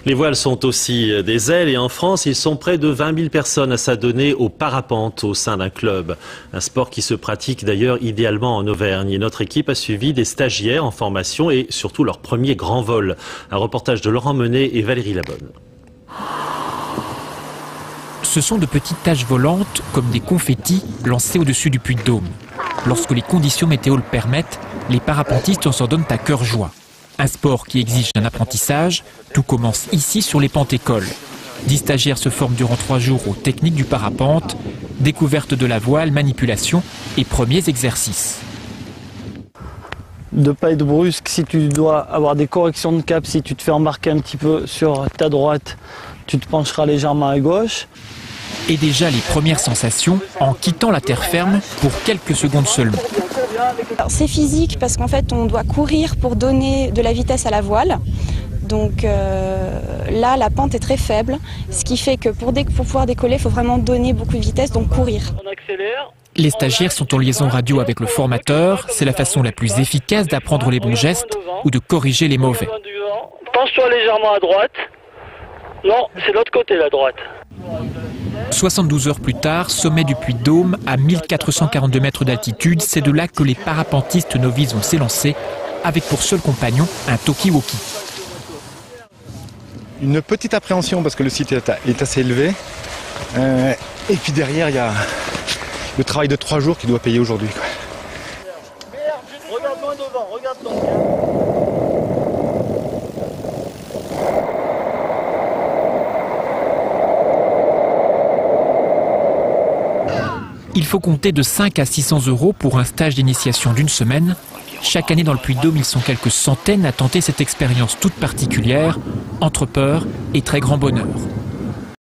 Les voiles sont aussi des ailes et en France, ils sont près de 20 000 personnes à s'adonner au parapente au sein d'un club. Un sport qui se pratique d'ailleurs idéalement en Auvergne. Et notre équipe a suivi des stagiaires en formation et surtout leur premier grand vol. Un reportage de Laurent Menet et Valérie Labonne. Ce sont de petites taches volantes, comme des confettis, lancés au-dessus du Puy-de-Dôme. Lorsque les conditions météo le permettent, les parapentistes s'en donnent à cœur joie. Un sport qui exige un apprentissage, tout commence ici sur les pentes-écoles. 10 stagiaires se forment durant 3 jours aux techniques du parapente, découverte de la voile, manipulation et premiers exercices. De ne pas être brusque, si tu dois avoir des corrections de cap, si tu te fais embarquer un petit peu sur ta droite, tu te pencheras légèrement à gauche. Et déjà les premières sensations en quittant la terre ferme pour quelques secondes seulement. C'est physique parce qu'en fait on doit courir pour donner de la vitesse à la voile. Donc là la pente est très faible, ce qui fait que pour pouvoir décoller il faut vraiment donner beaucoup de vitesse, donc courir. Les stagiaires sont en liaison radio avec le formateur, c'est la façon la plus efficace d'apprendre les bons gestes ou de corriger les mauvais. Penche-toi légèrement à droite. Non, c'est l'autre côté la droite. 72 heures plus tard, sommet du Puy-de-Dôme, à 1442 mètres d'altitude, c'est de là que les parapentistes novices vont s'élancer, avec pour seul compagnon un talkie-walkie. Une petite appréhension parce que le site est assez élevé. Et puis derrière, il y a le travail de 3 jours qui doit payer aujourd'hui. Regarde loin devant, regarde donc. Il faut compter de 5 à 600 euros pour un stage d'initiation d'une semaine. Chaque année dans le Puy-de-Dôme, ils sont quelques centaines à tenter cette expérience toute particulière, entre peur et très grand bonheur.